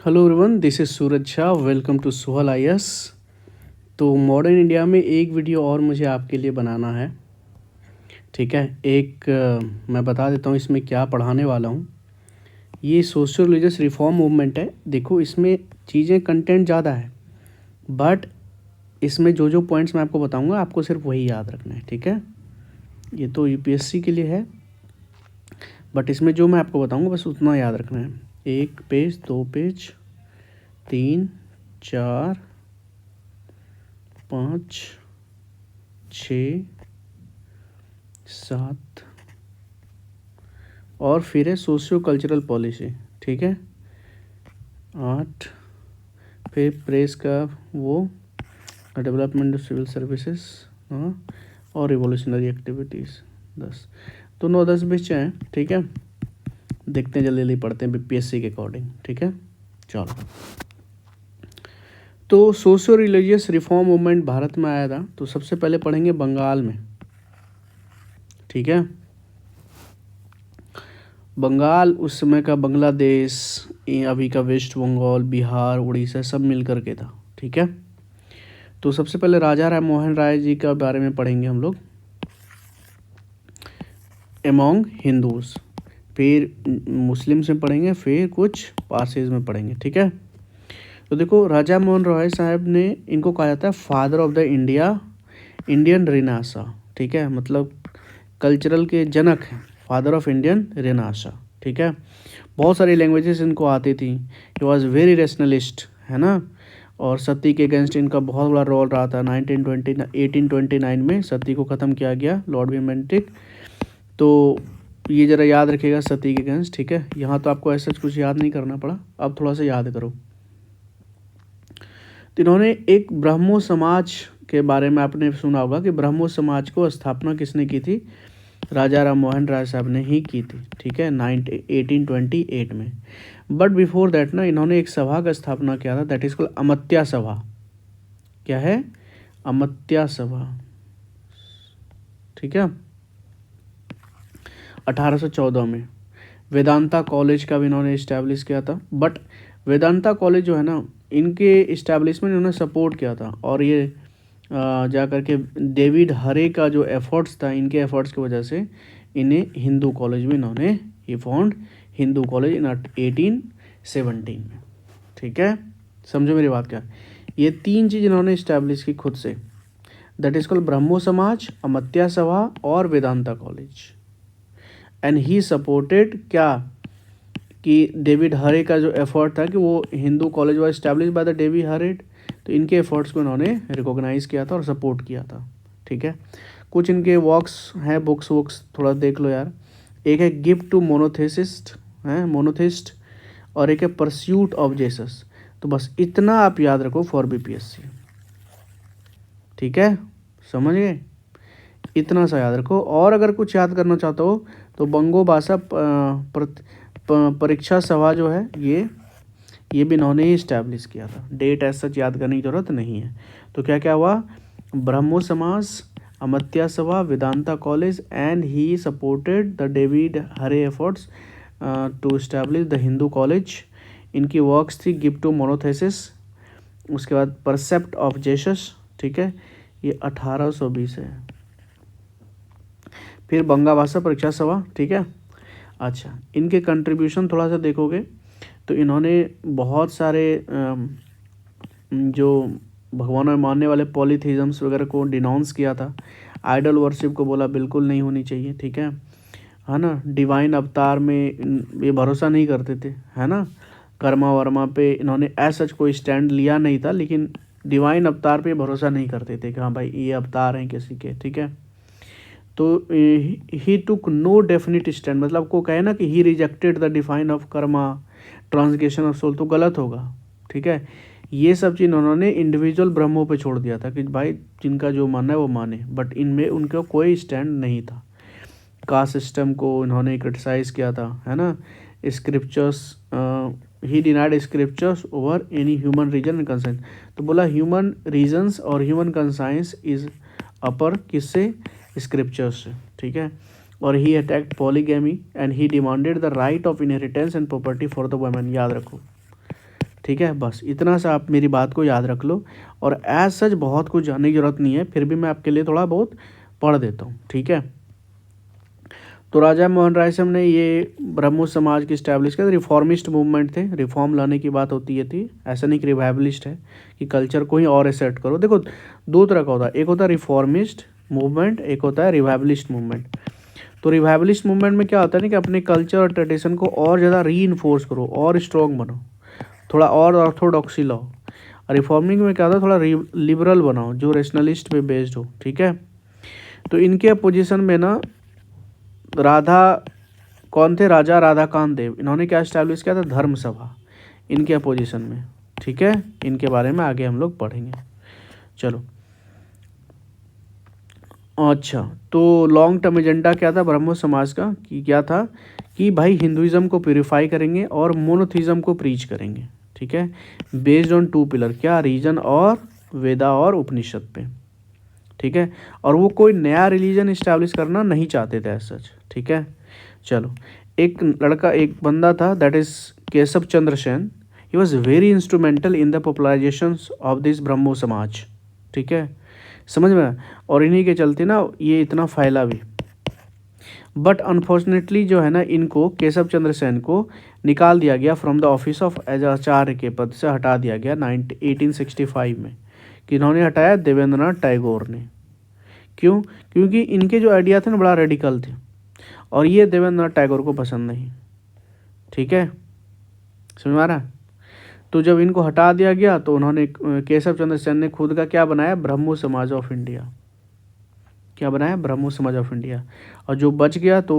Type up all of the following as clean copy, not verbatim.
Hello everyone, this is Suraj Shah. Welcome to Sohal IAS. तो modern India में एक वीडियो और मुझे आपके लिए बनाना है। ठीक है, मैं बता देता हूँ इसमें क्या पढ़ाने वाला हूँ। ये सोशल रिलीजियस रिफॉर्म मूवमेंट है। देखो, इसमें चीज़ें कंटेंट ज़्यादा है, बट इसमें जो जो पॉइंट्स मैं आपको बताऊँगा आपको सिर्फ वही याद रखना है। ठीक है, ये तो यूपीएससी के लिए है, बट इसमें जो मैं आपको बताऊँगा बस उतना याद रखना है। 1 पेज, 2 पेज, 3, 4, 5, 6, 7 और फिर है सोशियो कल्चरल पॉलिसी। ठीक है, 8, फिर प्रेस का वो डेवलपमेंट ऑफ सिविल सर्विसेज, हाँ, और रिवोल्यूशनरी एक्टिविटीज़ 10। तो 9-10 बच्चे हैं। ठीक है, देखते हैं, जल्दी जल्दी पढ़ते हैं बीपीएससी के अकॉर्डिंग। ठीक है, चलो। तो socio religious reform movement Bharat में आया था, तो सबसे पहले पढ़ेंगे बंगाल में। ठीक है, बंगाल उस समय का बांग्लादेश, अभी का वेस्ट बंगाल, बिहार, उड़ीसा सब मिल कर के था। ठीक है, तो सबसे पहले राजा राम मोहन राय जी का बारे में पढ़ेंगे हम लोग, एमोंग हिंदूज। फिर मुस्लिम्स में पढ़ेंगे, फिर कुछ पारसीज में पढ़ेंगे। ठीक है, तो देखो, राजा मोहन रॉय साहब ने, इनको कहा जाता है father of the Indian renaissance. ठीक है, मतलब कल्चरल के जनक हैं, फादर ऑफ इंडियन रेनेसां। ठीक है, बहुत सारी लैंग्वेजेस इनको आती थी। ही वॉज वेरी रेशनलिस्ट, है ना। और सती के अगेंस्ट इनका बहुत बड़ा रोल रहा था। 1829 में सती को ख़त्म किया गया, लॉर्ड विमेंटिक। तो ये ज़रा याद रखिएगा, सती के अगेंस्ट। ठीक है, यहाँ तो आपको ऐसा कुछ याद नहीं करना पड़ा, अब थोड़ा सा याद करो। तो इन्होंने एक ब्राह्मो समाज के बारे में आपने सुना होगा कि ब्राह्मो समाज को स्थापना किसने की थी? राजा राम मोहन राय साहब ने ही की थी। ठीक है, 1828 में। बट बिफोर दैट ना, इन्होंने एक सभा का स्थापना किया था, दैट इज कॉल्ड अमत्या सभा। क्या है? अमत्या सभा। ठीक है, 1814 में। वेदांता कॉलेज का भी इन्होंने इस्टेब्लिश किया था। बट वेदांता कॉलेज जो है ना, इनके इस्टेब्लिशमेंट इन्होंने सपोर्ट किया था, और ये जा कर के डेविड हरे का जो एफर्ट्स था, इनके एफर्ट्स की वजह से इन्हें हिंदू कॉलेज में इन्होंने ही फाउंड हिंदू कॉलेज इन 1817 में। ठीक है, समझो मेरी बात क्या। ये 3 चीज़ इन्होंने इस्टेब्लिश की खुद से, दैट इज कॉल्ड ब्रह्मो समाज, अमत्या सभा और Vedanta college. And he supported क्या, कि डेविड हरे का जो एफर्ट था कि वो Hindu college was establish by the David Hare, तो इनके एफर्ट्स को इन्होंने रिकॉग्नाइज़ किया था और सपोर्ट किया था। ठीक है, कुछ इनके वर्क्स हैं, बुक्स वुक्स थोड़ा देख लो यार। एक है गिफ्ट टू मोनोथेसिस्ट, है मोनोथिस्ट, और एक है परस्यूट ऑफ जेसस। तो बस इतना आप याद रखो फॉर बीपीएससी। ठीक है, समझ गए? इतना सा याद रखो। और अगर कुछ याद करना चाहते हो तो बंगो भाषा परीक्षा सभा जो है, ये भी इन्होंने ही इस्टेब्लिश किया था। डेट ऐसा सच याद करने की जरूरत नहीं है। तो क्या क्या हुआ? ब्रह्मो समाज, अमत्या Sabha, Vedanta college, and he supported the David Hare efforts to establish the Hindu college. इनकी वर्क्स थी गिफ्ट टू मोनोथेसिस, उसके बाद परसेप्ट ऑफ जेसस। ठीक है, ये 1820 है। फिर बंगा भाषा परीक्षा सभा। ठीक है, अच्छा, इनके कंट्रीब्यूशन थोड़ा सा देखोगे तो इन्होंने बहुत सारे जो भगवानों में मानने वाले पॉलीथीज़म्स वगैरह को डिनाउंस किया था। आइडल वर्शिप को बोला बिल्कुल नहीं होनी चाहिए। ठीक है ना। डिवाइन अवतार में ये भरोसा नहीं करते थे, है ना। कर्मा वर्मा पे इन्होंने ऐसा कोई स्टैंड लिया नहीं था, लेकिन डिवाइन अवतार पे भरोसा नहीं करते थे कि हाँ भाई ये अवतार हैं किसी के। ठीक है, तो he took no definite stand, मतलब को कहे ना कि he rejected the define of karma, transgression of soul, तो गलत होगा। ठीक है, ये सब चीज़ उन्होंने इंडिविजुअल ब्रह्मों पे छोड़ दिया था कि भाई जिनका जो मानना है वो माने, बट इनमें उनका कोई स्टैंड नहीं था। कास्ट सिस्टम को इन्होंने क्रिटिसाइज़ किया था, है ना। Scriptures, he denied scriptures over any human reason and conscience. तो बोला ह्यूमन रीजन्स और ह्यूमन कंसाइंस इज अपर किससे? स्क्रिप्चर्स से। ठीक है, और he attacked polygamy and he demanded the right of inheritance and property for the women. याद रखो, ठीक है, बस इतना सा आप मेरी बात को याद रख लो। और एज सच बहुत कुछ जानने की ज़रूरत नहीं है, फिर भी मैं आपके लिए थोड़ा बहुत पढ़ देता हूँ, ठीक है। तो राजा मोहन राय साहब ने ये ब्रह्मो समाज की इस्टेब्लिश किया। रिफॉर्मिस्ट मूवमेंट थे, रिफॉर्म लाने की बात होती है थी, ऐसा नहीं कि रिवाइवलिस्ट है कि कल्चर को ही और एसेट करो। देखो दो तरह का होता है, एक होता है रिफॉर्मिस्ट मूवमेंट, एक होता है रिवाइवलिस्ट मूवमेंट। तो रिवाइवलिस्ट मूवमेंट में क्या होता है ना कि अपने कल्चर और ट्रेडिशन को और ज़्यादा री इन्फोर्स करो और स्ट्रॉन्ग बनो, थोड़ा और ऑर्थोडॉक्सी लाओ। रिफॉर्मिंग में क्या होता है, थोड़ा लिबरल बनाओ जो रेशनलिस्ट पे बेस्ड हो, ठीक है। तो इनके अपोजिशन में ना राधा कौन थे, राजा राधा कांत देव, इन्होंने क्या इस्टेब्लिश किया था, धर्म सभा, इनके अपोजिशन में, ठीक है। इनके बारे में आगे हम लोग पढ़ेंगे। चलो अच्छा, तो लॉन्ग टर्म एजेंडा क्या था ब्रह्मो समाज का, कि क्या था कि भाई हिंदुइज्म को प्यूरिफाई करेंगे और मोनोथिज्म को प्रीच करेंगे, ठीक है। बेस्ड ऑन टू पिलर, क्या, रीजन और वेदा और उपनिषद पे, ठीक है। और वो कोई नया रिलीजन इस्टेब्लिश करना नहीं चाहते थे एज सच, ठीक है। चलो, एक लड़का, एक बंदा था, that is Keshav Chandra Sen. He was very instrumental in the popularisation of this Brahmo Samaj, ठीक है, समझ में आया? और इन्हीं के चलते ना ये इतना फैला भी। बट अनफॉर्चुनेटली जो है ना, इनको केशव चंद्र सेन को निकाल दिया गया from the office of as Acharya के पद से हटा दिया गया 1865 में। कि इन्होंने हटाया, देवेंद्रनाथ टैगोर ने। क्यों? क्योंकि इनके जो आइडिया थे ना बड़ा रेडिकल थे और ये देवेंद्रनाथ टैगोर को पसंद नहीं, ठीक है, समझ में आ रहा है? तो जब इनको हटा दिया गया तो उन्होंने, केशव चंद्र सेन ने खुद का क्या बनाया, ब्रह्मो समाज ऑफ इंडिया। क्या बनाया, ब्रह्मो समाज ऑफ इंडिया। और जो बच गया तो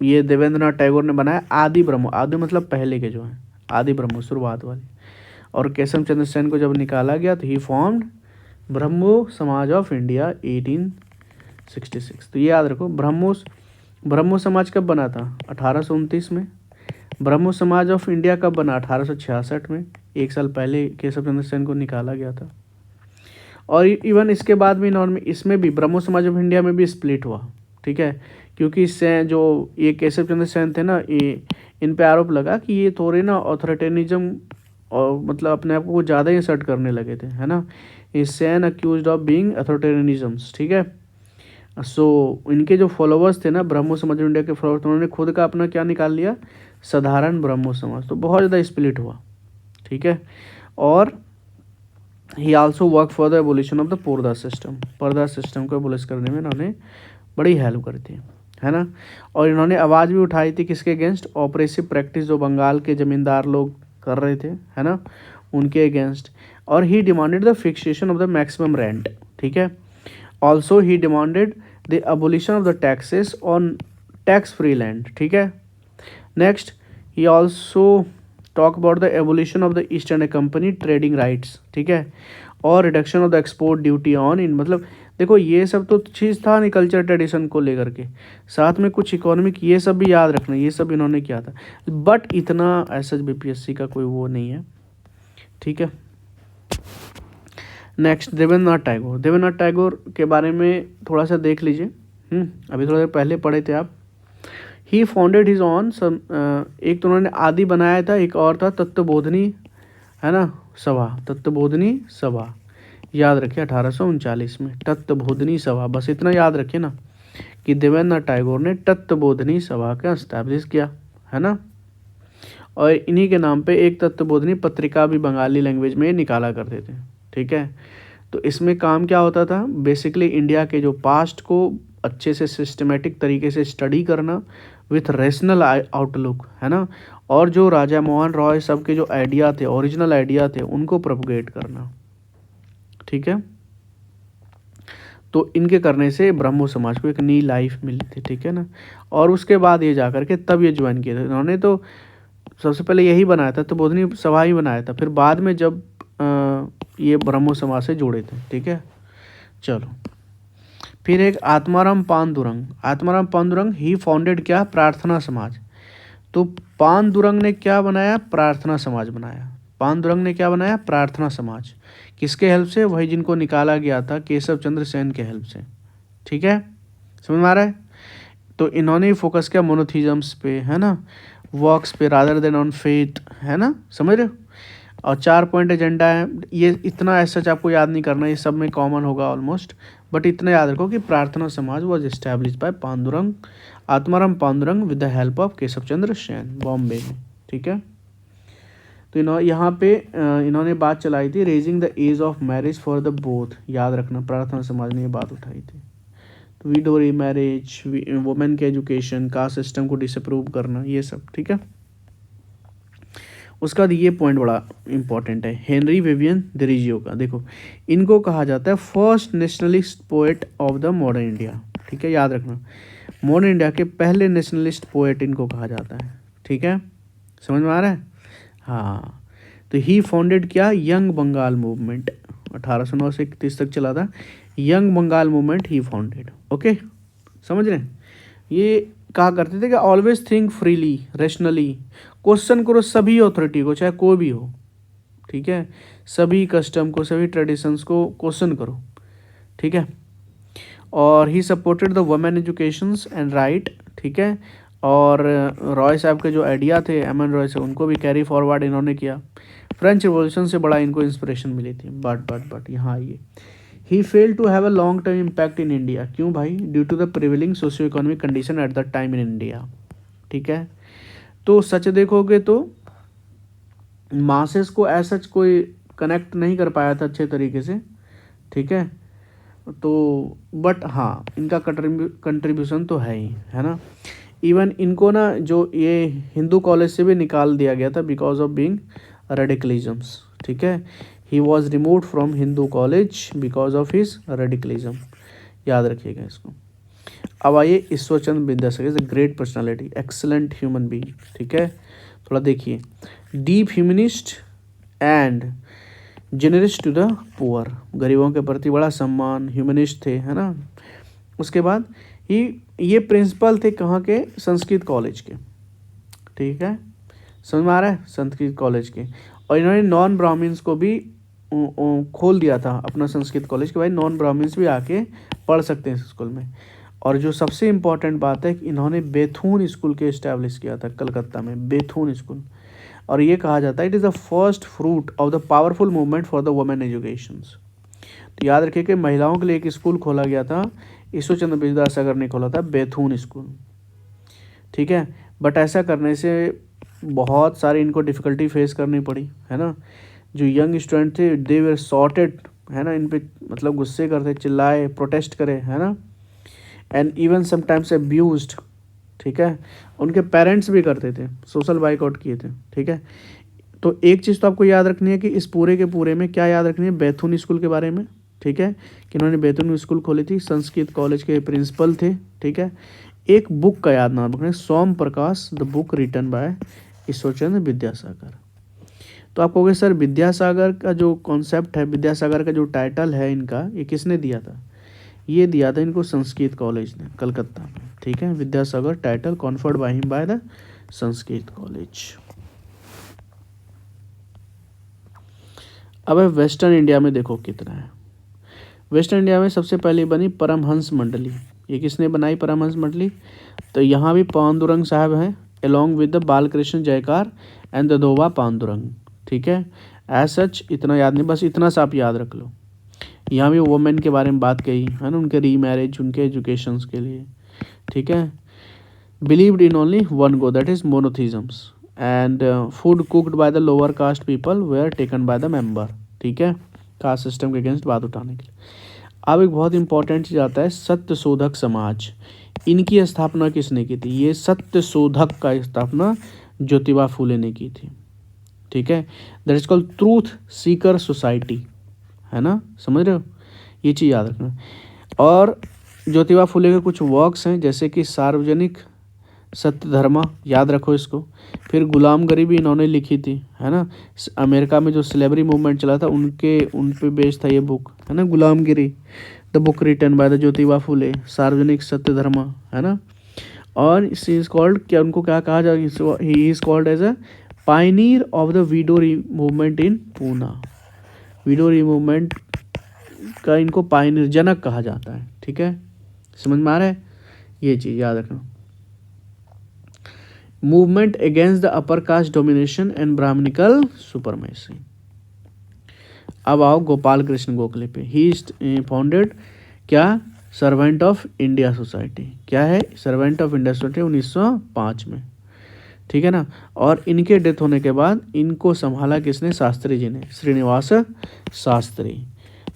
ये देवेंद्रनाथ टैगोर ने बनाया आदि ब्रह्मो, आदि मतलब पहले के जो है, आदि ब्रह्मो शुरुआत वाली। और केशव चंद्र सेन को जब निकाला गया तो ही फॉर्म्ड ब्रह्मो समाज ऑफ इंडिया 1866। तो ये याद रखो, ब्रह्मो समाज कब बना था, 1829 में। ब्रह्मो समाज ऑफ इंडिया कब बना, 1866 में, एक साल पहले केशव चंद्र सेन को निकाला गया था। और इवन इसके बाद भी इसमें भी ब्रह्मो समाज ऑफ इंडिया में भी स्प्लिट हुआ, ठीक है। क्योंकि इससे जो ये केशव चंद्र सेन थे ना, ये इन पे आरोप लगा कि ये थोड़े ना ऑथोरिटेरिज्म और मतलब अपने आप को ज़्यादा ही असर्ट करने लगे थे, है ना। ये सेन अक्यूज्ड ऑफ बीइंग अथॉरिटेरियनिज्म्स, ठीक है। सो इनके जो फॉलोअर्स थे ना, ब्रह्मो समाज ऑफ इंडिया के फॉलोअर्स, उन्होंने खुद का अपना क्या निकाल लिया, साधारण ब्रह्मो समाज। तो बहुत ज़्यादा स्प्लिट हुआ, ठीक है। और ही also work for the evolution of the पर्दा सिस्टम, पर्दा सिस्टम को एबोलिश करने में इन्होंने बड़ी हेल्प करी थी, है ना। और इन्होंने आवाज़ भी उठाई थी किसके अगेंस्ट, ऑपरेसिव प्रैक्टिस जो बंगाल के ज़मींदार लोग कर रहे थे, है ना, उनके अगेंस्ट। और he demanded the fixation of the maximum rent, ठीक है। Also he demanded the abolition of the taxes on tax free land, ठीक है। Next, he also talk about the evolution of the East India company trading rights, ठीक है। और reduction of the export duty on in, मतलब देखो ये सब तो चीज़ था नहीं कल्चर ट्रेडिशन को लेकर के, साथ में कुछ इकोनॉमिक, ये सब भी याद रखना, ये सब इन्होंने किया था। बट इतना ऐसा बीपीएससी का कोई वो नहीं है, ठीक है। नेक्स्ट, देवेंद्रनाथ टैगोर। देवेंद्रनाथ टैगोर के बारे में थोड़ा सा देख लीजिए, अभी थोड़ा देर पहले पढ़े थे आप। ही फाउंडेड हिज ऑन सम, एक तो उन्होंने आदि बनाया था, एक और था तत्वबोधनी, है ना, सभा, तत्वबोधनी सभा, याद रखिए 1839 में तत्वबोधनी सभा, बस इतना याद रखिए ना कि देवेंद्रनाथ टैगोर ने तत्वबोधनी सभा का एस्टैब्लिश किया, है ना। और इन्हीं के नाम पे एक तत्वबोधनी पत्रिका भी बंगाली लैंग्वेज में निकाला करते थे, ठीक है। तो इसमें काम क्या होता था, बेसिकली इंडिया के जो पास्ट को अच्छे से सिस्टमेटिक तरीके से स्टडी करना विथ रेशनल आउटलुक, है ना। और जो राजा मोहन रॉय सब के जो आइडिया थे, ओरिजिनल आइडिया थे, उनको प्रोपगेट करना, ठीक है। तो इनके करने से ब्रह्मो समाज को एक नई लाइफ मिली थी, ठीक है ना। और उसके बाद ये जाकर के तब ये ज्वाइन किया था इन्होंने। तो सबसे पहले यही बनाया था, तो बोधनी सभा ही बनाया था, फिर बाद में जब ये ब्रह्मो समाज से जुड़े थे, ठीक है। चलो, फिर एक आत्माराम पांडुरंग। आत्माराम पांडुरंग ही फाउंडेड क्या, प्रार्थना समाज। तो पांडुरंग ने क्या बनाया, प्रार्थना समाज बनाया। पांडुरंग ने क्या बनाया, प्रार्थना समाज। किसके हेल्प से, वही जिनको निकाला गया था केशव चंद्र सेन के हेल्प से, ठीक है, समझ में आ रहा है। तो इन्होंने फोकस किया मोनोथिज्म्स पे, है ना, वर्क्स पे रादर देन ऑन फेथ, है ना, समझ रहे हो। और 4 पॉइंट एजेंडा है। ये इतना ऐसा आपको याद नहीं करना, ये सब में कॉमन होगा ऑलमोस्ट, बट इतना याद रखो कि Prarthana Samaj was establish by Pandurang, Atmaram Pandurang with the help of Keshav Chandra Sen, Bombay में। ठीक है, तो यहाँ पे इन्होंने बात चलाई थी raising the age of marriage for the both, याद रखना प्रार्थना समाज ने ये बात उठाई थी। तो विडो मैरिज, वुमेन के एजुकेशन, कास्ट सिस्टम को डिसअप्रूव करना, ये सब। ठीक है, उसका बाद ये पॉइंट बड़ा इंपॉर्टेंट है, हेनरी विवियन डिरीजियो का। देखो, इनको कहा जाता है first nationalist poet of the modern India. ठीक है, याद रखना, मॉडर्न इंडिया के पहले नेशनलिस्ट पोएट इनको कहा जाता है। ठीक है, समझ में आ रहा है? हाँ, तो ही फाउंडेड क्या, यंग बंगाल मूवमेंट, 1809 से 31 तक चला था। यंग बंगाल मूवमेंट ही फाउंडेड। ओके, समझ रहे हैं? ये कहा करते थे कि always think freely, rationally, question करो सभी अथॉरिटी को, चाहे कोई भी हो। ठीक है, सभी कस्टम को, सभी ट्रेडिशंस को क्वेश्चन करो। ठीक है, और ही supported the women educations and right. ठीक है, और रॉय साहब के जो आइडिया थे, एम एन रॉय से, उनको भी कैरी फॉरवर्ड इन्होंने किया। फ्रेंच रिवॉल्यूशन से बड़ा इनको इंस्पिरेशन मिली थी। बट यहाँ आइए, he fail to have a long term impact in India. क्यों भाई? Due to the prevailing socio economic condition at the time in India. ठीक है, तो सच देखोगे तो मासेस को ऐसा कोई कनेक्ट नहीं कर पाया था अच्छे तरीके से। ठीक है, तो बट हाँ, इनका कंट्रीब्यूशन तो है ही, है ना। इवन इनको ना जो ये हिंदू कॉलेज से भी निकाल दिया गया था बिकॉज ऑफ बीइंग रेडिकलिज्म्स। ठीक है, he was removed from Hindu college because of his radicalism, याद रखिएगा इसको। अब आइए, Ishwarchandra Vidyasagar is a great personality, excellent human being. ठीक है, थोड़ा देखिए, deep humanist and generous to the poor, गरीबों के प्रति बड़ा सम्मान, ह्यूमनिस्ट थे, है ना। उसके बाद ये प्रिंसिपल थे कहाँ के? संस्कृत कॉलेज के। ठीक है, समझ में आ रहा है? संस्कृत कॉलेज के। और इन्होंने नॉन ब्राह्मण्स को भी खोल दिया था अपना संस्कृत कॉलेज के, भाई नॉन ब्राह्मण्स भी आके पढ़ सकते हैं इस स्कूल में। और जो सबसे इम्पॉर्टेंट बात है कि इन्होंने बेथून स्कूल के इस्टेब्लिश किया था कलकत्ता में, बेथून स्कूल। और ये कहा जाता है it is the first fruit of the powerful movement for the women educations. तो याद रखिए कि महिलाओं के लिए एक स्कूल खोला गया था, ईश्वरचंद्र विद्यासागर ने खोला था, बेथून स्कूल। ठीक है, बट ऐसा करने से बहुत सारी इनको डिफ़िकल्टी फेस करनी पड़ी, है ना। जो यंग स्टूडेंट थे दे वर सॉर्टेड, है ना, इन पे मतलब गुस्से करते, चिल्लाए, प्रोटेस्ट करे, है ना, एंड इवन समटाइम्स अब्यूज्ड। ठीक है, उनके पेरेंट्स भी करते थे, सोशल बाइकआउट किए थे। ठीक है, तो एक चीज़ तो आपको याद रखनी है कि इस पूरे के पूरे में क्या याद रखनी है, बेथुन स्कूल के बारे में। ठीक है, कि इन्होंने बेथुन स्कूल खोली थी, संस्कृत कॉलेज के प्रिंसिपल थे। ठीक है, एक बुक का याद नाम रखना है, Som Prakash, the book written by Ishwarchandra Vidyasagar. तो आप कहोगे सर विद्यासागर का जो कॉन्सेप्ट है, विद्यासागर का जो टाइटल है इनका, ये किसने दिया था? ये दिया था इनको संस्कृत कॉलेज ने कलकत्ता में। ठीक है, Vidyasagar title conferred by him by the Sanskrit college. अब वेस्टर्न इंडिया में देखो कितना है। वेस्टर्न इंडिया में सबसे पहले बनी परमहंस मंडली। ये किसने बनाई परमहंस मंडली? तो यहाँ भी पांडुरंग साहब हैं, अलॉन्ग विद द बालकृष्ण जयकार एंड द दोबा पांडुरंग। ठीक है, एज सच इतना याद नहीं, बस इतना सा आप याद रख लो। यहाँ भी वुमेन के बारे में बात कही, है ना, उनके रीमैरिज, उनके एजुकेशंस के लिए। ठीक है, believed in only one God, that is monotheisms, and food cooked by the lower caste people were taken by the member. ठीक है, कास्ट सिस्टम के अगेंस्ट बात उठाने के लिए। अब एक बहुत इंपॉर्टेंट चीज़ आता है, सत्य शोधक समाज। इनकी स्थापना किसने की थी? ये सत्य शोधक का स्थापना ज्योतिबा फूले ने की थी। ठीक है, that is called truth Sikar society, है ना, समझ रहे हो? ये चीज़ याद रखना। और ज्योतिबा फूले के कुछ वर्क्स हैं, जैसे कि सार्वजनिक सत्य धर्मा, याद रखो इसको। फिर गुलामगिरी भी इन्होंने लिखी थी, है ना। अमेरिका में जो स्लेवरी मूवमेंट चला था उन पे बेस्ड था ये बुक, है ना, Gulamgiri, the book written by the Jyotiba Phule, Sarvajanik Satya धर्मा, है ना। और शी इज कॉल्ड, क्या उनको क्या कहा जाए, he is called as a pioneer of the widowery movement in Poona. Widowery movement का इनको पायनियर, जनक कहा जाता है। ठीक है, समझ में आ रहा है? ये चीज़ याद रखना। Movement against the upper caste domination and brahmanical supremacy. अब आओ गोपाल कृष्ण गोखले पे। ही फाउंडेड क्या, सर्वेंट ऑफ इंडिया सोसाइटी। क्या है, सर्वेंट ऑफ इंडिया सोसाइटी 1905 में, ठीक है ना। और इनके डेथ होने के बाद इनको संभाला किसने, शास्त्री जी ने, श्रीनिवास शास्त्री।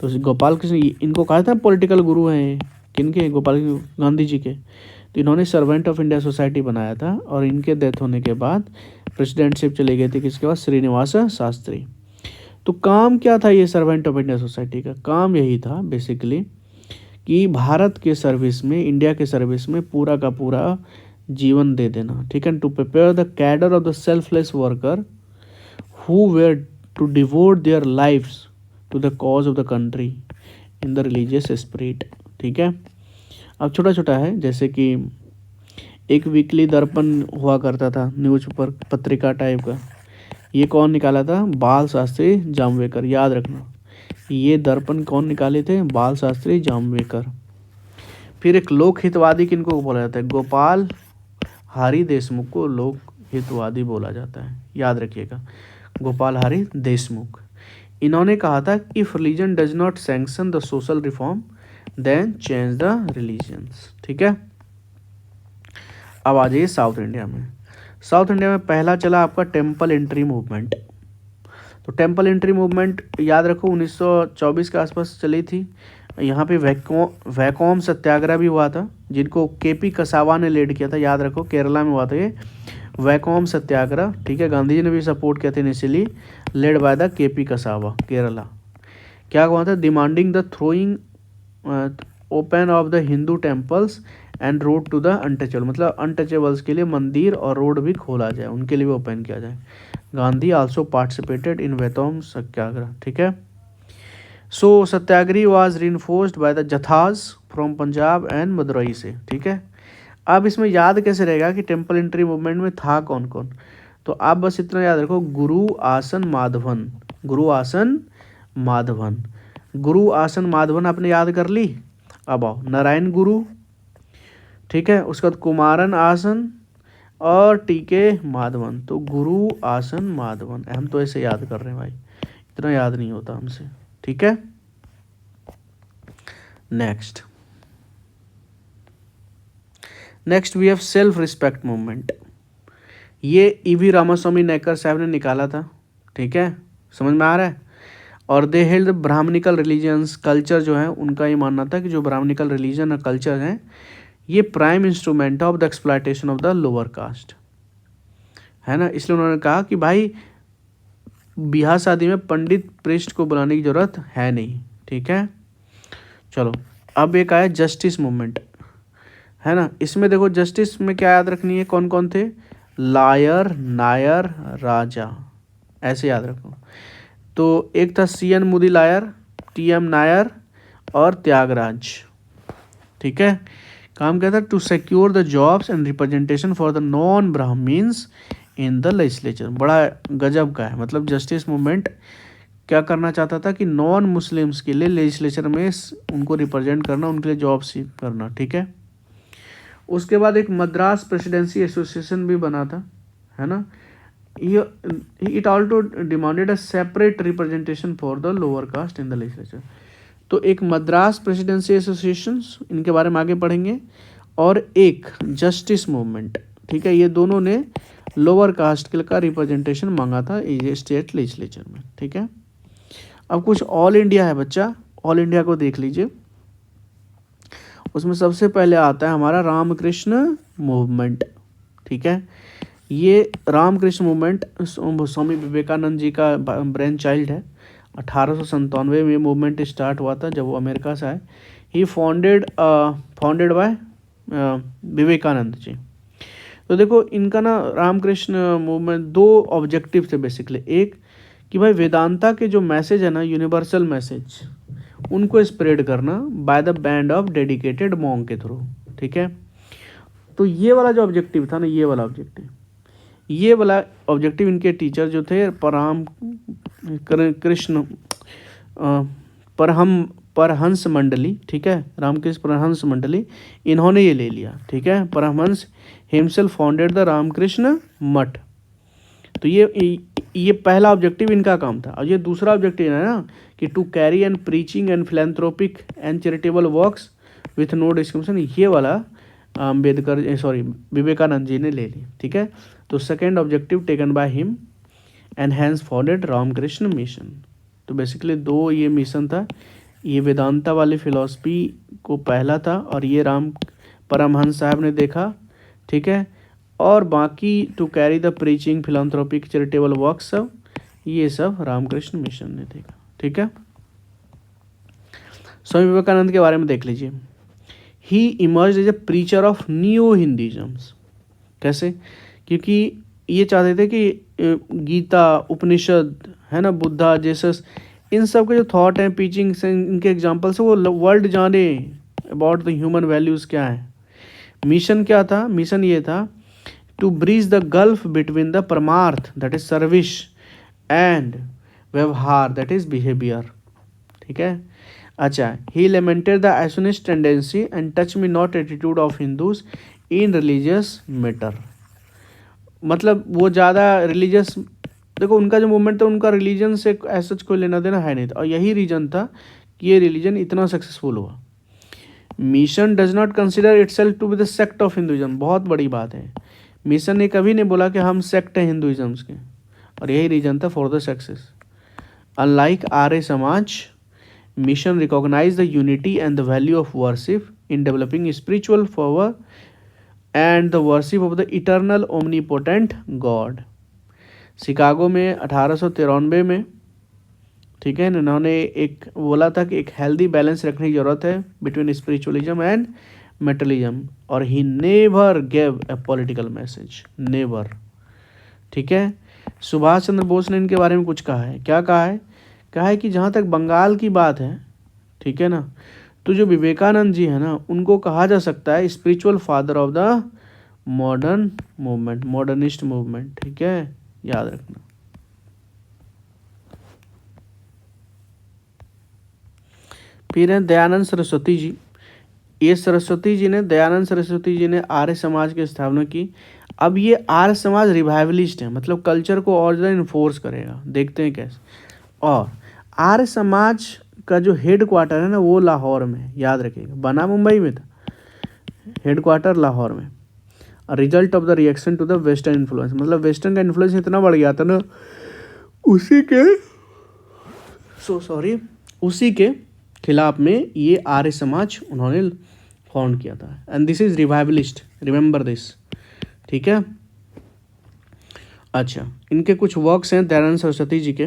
तो गोपाल कृष्ण इनको कहा था पॉलिटिकल गुरु हैं, किनके, गोपाल गांधी जी के। तो इन्होंने सर्वेंट ऑफ इंडिया सोसाइटी बनाया था और इनके डेथ होने के बाद प्रेसिडेंटशिप चली गई थी किसके पास, श्रीनिवास शास्त्री। तो काम क्या था ये सर्वेंट ऑफ इंडिया सोसाइटी का, काम यही था बेसिकली कि भारत के सर्विस में, इंडिया के सर्विस में पूरा का पूरा जीवन दे देना, ठीक है। To prepare the cadre of the selfless worker who were to devote their lifes to the cause of the country in the religious spirit, ठीक है। अब छोटा छोटा है, जैसे कि एक वीकली दर्पण हुआ करता था, न्यूज़ पर पत्रिका टाइप का, ये कौन निकाला था, बाल शास्त्री जाम्बेकर, याद रखना। ये दर्पण कौन निकाले थे, बाल शास्त्री जाम्बेकर। फिर एक लोक हितवादी किनको बोला जाता है, गोपाल हरि देशमुख को लोक हितवादी बोला जाता है, याद रखिएगा, गोपाल हरि देशमुख। इन्होंने कहा था if religion does not sanction the social reform then change the religions, ठीक है। अब आ जाइए साउथ इंडिया में। साउथ इंडिया में पहला चला आपका टेम्पल एंट्री मूवमेंट। तो टेम्पल एंट्री मूवमेंट याद रखो 1924 के आसपास चली थी। यहाँ पे वैकोम सत्याग्रह भी हुआ था, जिनको केपी कसावा ने लीड किया था, याद रखो, केरला में हुआ था ये वैकोम सत्याग्रह, ठीक है। गांधी जी ने भी सपोर्ट किया था initially, led by the K P Kesava, Kerala. क्या हुआ था, demanding the throwing open of the Hindu temples and road to the untouchable, मतलब अनटचेबल्स के लिए मंदिर और रोड भी खोला जाए, उनके लिए भी ओपन किया जाए। Gandhi also participated in Vaikom satyagraha, ठीक है। So satyagrahi was reinforced by the jathas from Punjab and Madurai से, ठीक है। अब इसमें याद कैसे रहेगा कि टेम्पल एंट्री मूवमेंट में था कौन कौन, तो आप बस इतना याद रखो, गुरु आसन माधवन, गुरु आसन माधवन, गुरु आसन माधवन आपने याद कर ली। अब आओ नारायण गुरु, ठीक है, उसके बाद कुमारन आसन और टीके माधवन। तो गुरु आसन माधवन, हम तो ऐसे याद कर रहे हैं भाई, इतना याद नहीं होता हमसे, ठीक है। Next we have self respect movement. ये ईवी रामास्वामी नायकर साहब ने निकाला था, ठीक है, समझ में आ रहा है। और they held brahmanical religions, culture जो है उनका ये मानना था कि जो ब्राह्मणिकल रिलीजन और कल्चर हैं ये prime instrument of the exploitation of the lower cast, है ना। इसलिए उन्होंने कहा कि भाई ब्याह शादी में पंडित प्रिस्ट को बुलाने की जरूरत है नहीं, ठीक है। चलो अब एक आया जस्टिस मूवमेंट, है ना। इसमें देखो जस्टिस में क्या याद रखनी है, कौन कौन थे, लायर, नायर, राजा, ऐसे याद रखो। तो एक था CN मुदी लायर, TM नायर और त्यागराज, ठीक है। काम क्या था, to secure the jobs and representation for the non brahmins in the legislature. बड़ा गजब का है, मतलब जस्टिस मूवमेंट क्या करना चाहता था कि नॉन मुस्लिम्स के लिए लेजिस्लेचर में उनको रिप्रेजेंट करना, उनके लिए जॉब सीख करना, ठीक है। उसके बाद एक मद्रास प्रेसिडेंसी एसोसिएशन भी बना था, है ना। It also demanded a separate representation for the lower cast in the legislature. तो एक मद्रास प्रेसिडेंसी एसोसिएशन, इनके बारे में आगे पढ़ेंगे, और एक जस्टिस मूवमेंट, ठीक है। ये दोनों ने लोअर कास्ट के का रिप्रेजेंटेशन मांगा था स्टेट लेजिस्लेचर में, ठीक है। अब कुछ ऑल इंडिया है बच्चा, ऑल इंडिया को देख लीजिए। उसमें सबसे पहले आता है हमारा रामकृष्ण मूवमेंट, ठीक है। ये रामकृष्ण मूवमेंट स्वामी विवेकानंद जी का ब्रेन चाइल्ड है। 1897 में मूवमेंट स्टार्ट हुआ था जब वो अमेरिका से आए। ही फाउंडेड बाय विवेकानंद जी। तो देखो इनका ना रामकृष्ण मूवमेंट दो ऑब्जेक्टिव थे बेसिकली। एक कि भाई वेदांता के जो मैसेज है ना, यूनिवर्सल मैसेज, उनको स्प्रेड करना by the band of dedicated monk के थ्रू, ठीक है। तो ये वाला जो ऑब्जेक्टिव था ना, ये वाला ऑब्जेक्टिव इनके टीचर जो थे परहंस मंडली, ठीक है, रामकृष्ण परहंस मंडली, इन्होंने ये ले लिया, ठीक है। Paramhansa himself founded the Ramakrishna Math, तो ये पहला ऑब्जेक्टिव इनका काम था। और ये दूसरा ऑब्जेक्टिव है ना कि to carry and preaching and philanthropic and charitable works with no discrimination, ये वाला विवेकानंद जी ने ले ली। ठीक है, तो second objective taken by him and hence forward Ramakrishna mission. तो बेसिकली दो ये मिशन था, ये वेदांता वाली फिलॉसफी को पहला था और ये राम परमहंस साहब ने देखा। ठीक है, और बाकी to carry the preaching philanthropic charitable work सब ये सब रामकृष्ण मिशन ने देखा। ठीक है, स्वामी विवेकानंद के बारे में देख लीजिए। He emerge as a preacher of new Hinduisms. कैसे? क्योंकि ये चाहते थे कि गीता, उपनिषद है ना, बुद्धा, जेसस, इन सब के जो थॉट हैं, टीचिंग से, इनके एग्जाम्पल से वो वर्ल्ड जाने अबाउट द ह्यूमन वैल्यूज़ क्या है। मिशन क्या था? मिशन ये था to bridge the gulf between the paramartha that is service and vyavahar that is behaviour. ठीक है, अच्छा, he lamented the isolationist tendency and touch me not attitude of Hindus in religious matter. मतलब वो ज़्यादा रिलीजियस, देखो उनका जो मूवमेंट था उनका रिलीजन से ऐसा कोई लेना देना है नहीं था, और यही रीजन था कि ये रिलीजन इतना सक्सेसफुल हुआ। Mission does not consider itself to be the sect of Hinduism. बहुत बड़ी बात है, मिशन ने कभी नहीं बोला कि हम सेक्ट हैं हिंदुइज्म्स के, और यही रीजन था for the success. Unlike Arya Samaj, mission recognise the unity and the value of worship in developing spiritual power and the worship of the eternal omnipotent God. Chicago में 1893 में, ठीक है, इन्होंने एक बोला था कि एक हेल्दी बैलेंस रखने की ज़रूरत है बिटवीन स्पिरिचुअलिज्म एंड मेटलिज्म, और he never gave a political message, never. ठीक है, सुभाष चंद्र बोस ने इनके बारे में कुछ कहा है। क्या कहा है? कहा है कि जहाँ तक बंगाल की बात है, ठीक है ना, तो जो विवेकानंद जी है ना, उनको कहा जा सकता है spiritual father of the modern movement, modernist movement. ठीक है, याद रखना। फिर है दयानंद सरस्वती जी। ये दयानंद सरस्वती जी ने आर्य समाज की स्थापना की। अब ये आर्य समाज रिवाइवलिस्ट है, मतलब कल्चर को और ज़्यादा इन्फोर्स करेगा। देखते हैं कैसे। और आर्य समाज का जो हेड क्वार्टर है ना, वो लाहौर में, याद रखिएगा, बना मुंबई में था, हेड क्वार्टर लाहौर में। Result of the reaction to the western influence, मतलब वेस्टर्न का इन्फ्लुएंस इतना बढ़ गया था ना, उसी के खिलाफ में ये आर्य समाज उन्होंने फाउंड किया था। And this is revivalist, remember this. ठीक है, अच्छा, इनके कुछ वर्क्स हैं दयानंद सरस्वती जी के,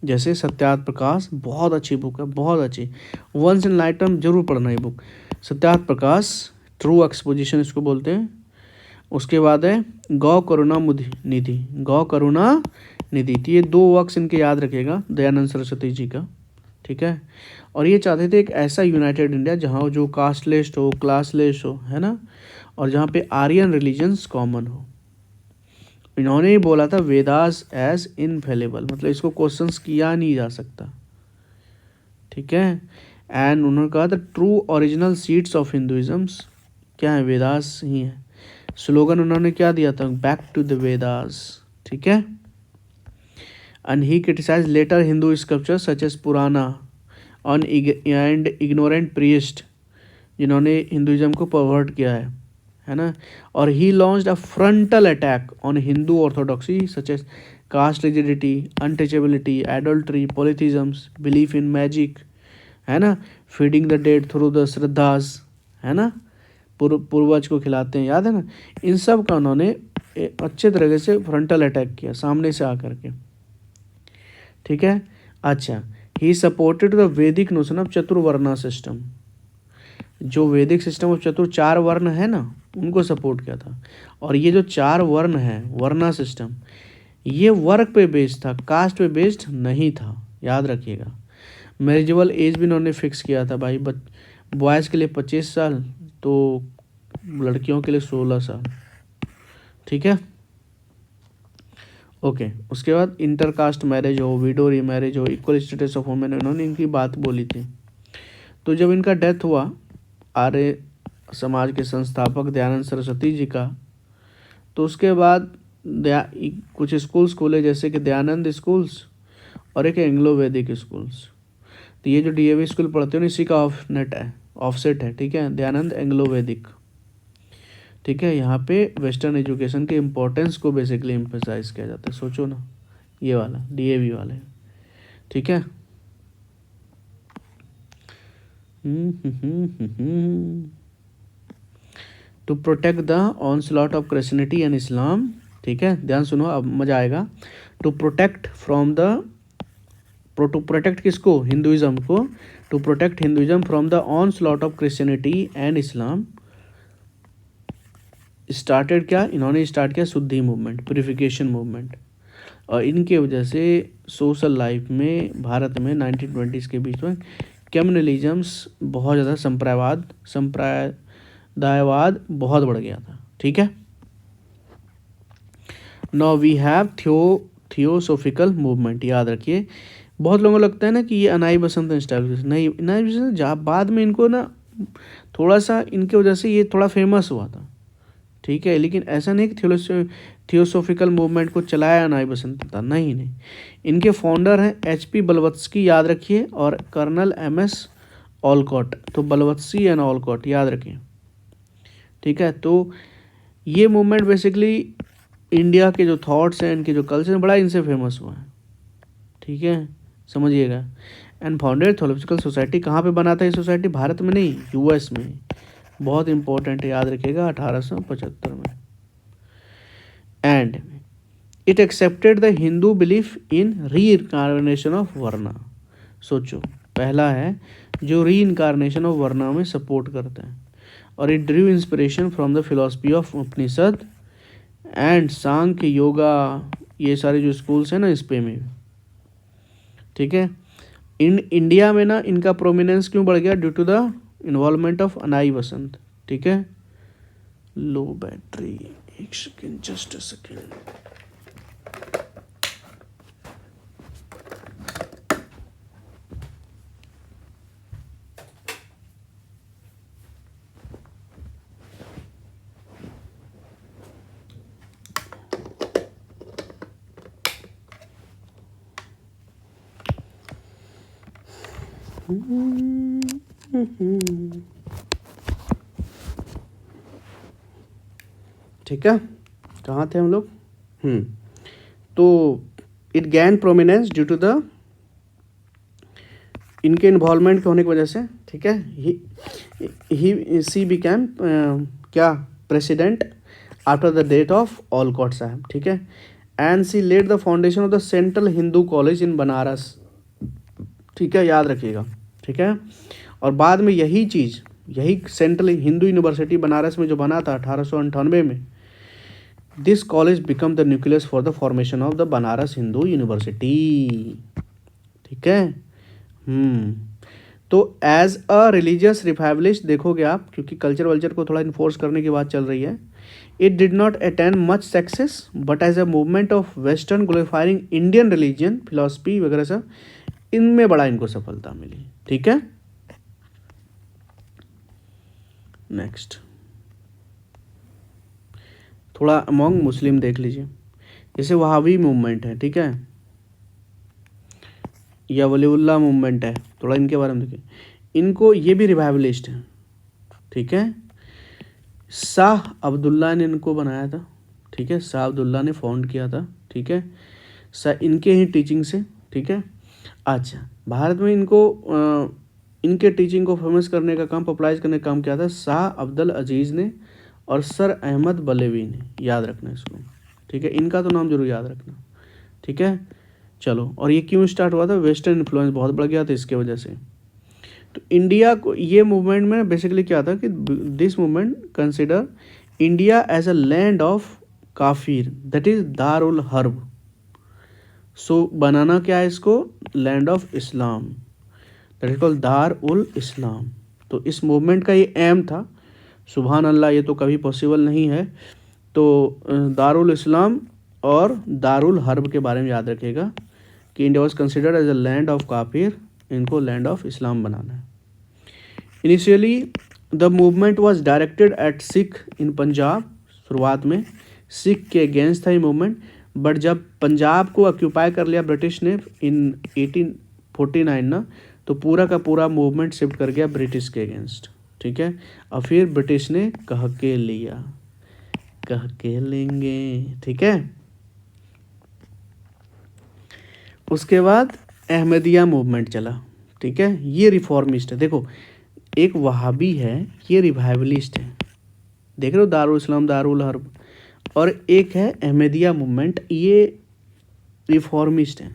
जैसे सत्यार्थ प्रकाश, बहुत अच्छी बुक है, बहुत अच्छी, वंस इन लाइफ टाइम जरूर पढ़ना ये book. Satyarth Prakash, true exposition इसको बोलते हैं। उसके बाद है गौ करुणा निधि, गौ करुणा निधि। तो ये दो वर्क्स इनके याद रखिएगा, दयानंद सरस्वती जी का। ठीक है, और ये चाहते थे एक ऐसा यूनाइटेड इंडिया जहाँ जो कास्टलेस हो, क्लासलेस हो, है ना, और जहाँ पे आर्यन रिलीजन्स कॉमन हो। इन्होंने बोला था वेदास एज इनफेलेबल, मतलब इसको क्वेश्चंस किया नहीं जा सकता। ठीक है, एंड उन्होंने कहा था ट्रू ओरिजिनल सीड्स ऑफ हिंदुइज्म्स क्या है? वेदास ही है। स्लोगन उन्होंने क्या दिया था? Back to the Vedas. ठीक है, and he criticise later Hindu sculpture such as Purana on and ignorant priest, जिन्होंने हिंदुइज्म को परवर्ट किया है ना। और he launched a frontal attack on Hindu orthodoxy such as caste rigidity, untouchability, adultery, polytheisms, belief in magic, है ना, feeding the dead through the shraddhas, है ना, पूर्वज को खिलाते हैं, याद है ना। इन सब का उन्होंने अच्छे तरीके से फ्रंटल अटैक किया सामने से आकर के। ठीक है, अच्छा, ही सपोर्टेड द वैदिक नोशन ऑफ चतुर्वर्णा सिस्टम, जो वैदिक सिस्टम ऑफ चार वर्ण है ना, उनको सपोर्ट किया था। और ये जो चार वर्ण है, वर्णा सिस्टम, ये वर्क पे बेस्ड था, कास्ट पे बेस्ड नहीं था, याद रखिएगा। मैरिजेबल एज भी उन्होंने फिक्स किया था भाई, बॉयज़ के लिए 25 साल, तो लड़कियों के लिए 16 साल। ठीक है, ओके। उसके बाद इंटरकास्ट मैरिज हो, विडो रीमैरिज हो, इक्वल स्टेटस ऑफ वुमेन, इन्होंने इनकी बात बोली थी। तो जब इनका डेथ हुआ, आर्य समाज के संस्थापक दयानंद सरस्वती जी का, तो उसके बाद कुछ स्कूल्स खोले जैसे कि दयानंद स्कूल्स और एक एंग्लो वैदिक स्कूल्स। तो ये जो डीएवी स्कूल पढ़ते हो ना, इसी का ऑफसेट है, ठीक है, दयानंद एंग्लो वैदिक, ठीक है। यहाँ पे वेस्टर्न एजुकेशन के इम्पोर्टेंस को बेसिकली एम्फेसाइज किया जाता है। सोचो ना, ये वाला डीएवी वाले, ठीक है। To protect the onslaught of Christianity and Islam, ठीक है, ध्यान सुनो, अब मजा आएगा। To protect from the, to protect किसको, हिंदुइज्म को, to protect Hinduism from the onslaught of Christianity and Islam started, क्या इन्होंने स्टार्ट किया, शुद्धि मूवमेंट, प्यूरिफिकेशन मूवमेंट। और इनके वजह से सोशल लाइफ में भारत में 1920s के बीच में कम्युनलिज्म्स बहुत ज़्यादा, संप्रदायवाद बहुत बढ़ गया था, ठीक है। Now we have theosophical movement, याद रखिए। बहुत लोगों को लगता है ना कि ये अनाई बसंत एस्टैब्लिश, नहीं, अनाई बसंत जहाँ बाद में इनको ना थोड़ा सा इनके वजह से ये थोड़ा फेमस हुआ था, ठीक है। लेकिन ऐसा नहीं कि थियोसोफिकल मूवमेंट को चलाया अनाई बसंत था, नहीं, इनके फाउंडर हैं HP बलवत्स्की, याद रखिए, और कर्नल MS ऑलकॉट। तो बलवत्स्की एंड ऑलकॉट याद रखिए, ठीक है। तो ये मूवमेंट बेसिकली इंडिया के जो थॉट्स हैं, इनके जो कल्चर हैं, बड़ा इनसे फेमस हुआ है, ठीक है, समझिएगा। एंड फाउंडेड थियोलॉजिकल सोसाइटी, कहाँ पे बना था ये सोसाइटी, भारत में नहीं, US में। बहुत इंपॉर्टेंट है, याद रखिएगा, 1875 में। And it accepted the Hindu belief in री इनकारनेशन ऑफ वर्ना। सोचो, पहला है जो री इनकारनेशन ऑफ वर्ना में सपोर्ट करता है। और it drew inspiration from the philosophy of Upanishad and Sankhya yoga, ये सारे जो स्कूल्स हैं ना, इस पे में, ठीक है। इंडिया में ना इनका प्रोमिनेंस क्यों बढ़ गया, due to the involvement of Annie Besant, ठीक है। लो बैटरी, एक सेकेंड, जस्ट अ सेकेंड। ठीक है, कहाँ थे हम लोग। तो it gain prominence due to the, इनके इन्वॉल्वमेंट के होने की वजह से, ठीक है। सी बिकेम क्या, president after the death of Olcott साहब, ठीक है। And she led the foundation of the central Hindu college in Banaras, ठीक है, याद रखिएगा, ठीक है। और बाद में यही सेंट्रल हिंदू यूनिवर्सिटी बनारस में जो बना था 1898 में, this college become the nucleus for the formation of the Banaras Hindu university, ठीक है। तो एज अ रिलीजियस रिवाइवलिस्ट देखोगे आप, क्योंकि कल्चर वल्चर को थोड़ा इन्फोर्स करने की बात चल रही है, it did not attain much success but as a movement of western glorifying Indian religion philosophy वगैरह सब, इनमें बड़ा इनको सफलता मिली, ठीक है। नेक्स्ट थोड़ा अमॉन्ग मुस्लिम देख लीजिए, जैसे वहावी मूवमेंट है, ठीक है, या वलीउल्लाह मूवमेंट है, थोड़ा इनके बारे में देखिए। इनको, ये भी रिवाइवलिस्ट है, ठीक है। शाह अब्दुल्ला ने इनको बनाया था, ठीक है, शाह अब्दुल्ला ने फाउंड किया था, ठीक है, इनके ही टीचिंग से, ठीक है। अच्छा, भारत में इनके टीचिंग को फेमस करने का काम, पॉपुलराइज करने का काम किया था शाह अब्दुल अजीज़ ने और सर अहमद बलेवी ने, याद रखना इसको, ठीक है। इनका तो नाम जरूर याद रखना, ठीक है। चलो, और ये क्यों स्टार्ट हुआ था, वेस्टर्न इन्फ्लुएंस बहुत बढ़ गया था इसके वजह से। तो इंडिया को, ये मूवमेंट में बेसिकली क्या था कि this movement consider India as a land of काफिर, दैट इज दारुल हर्ब। सो बनाना क्या है इसको, land of Islam, that is called दार उल इस्लाम। तो इस मूवमेंट का ये एम था, सुभान अल्लाह, ये तो कभी पॉसिबल नहीं है। तो दारुल इस्लाम और दारुल हर्ब के बारे में याद रखिएगा कि India was considered as a land of काफिर, इनको लैंड ऑफ इस्लाम बनाना है। Initially the movement was directed at Sikh in Punjab, शुरुआत में सिख के अगेंस्ट था ये मूवमेंट, बट जब पंजाब को ऑक्यूपाई कर लिया ब्रिटिश ने इन 1849 ना, तो पूरा का पूरा मूवमेंट शिफ्ट कर गया ब्रिटिश के अगेंस्ट, ठीक है। और फिर ब्रिटिश ने कह के लिया, कह के लेंगे, ठीक है। उसके बाद अहमदिया मूवमेंट चला, ठीक है। ये रिफॉर्मिस्ट है, देखो एक वहाबी है, ये रिवाइवलिस्ट है, देख रहे हो, दारुल इस्लाम दारुल हर्ब, और एक है अहमदिया मूवमेंट, ये रिफॉर्मिस्ट है।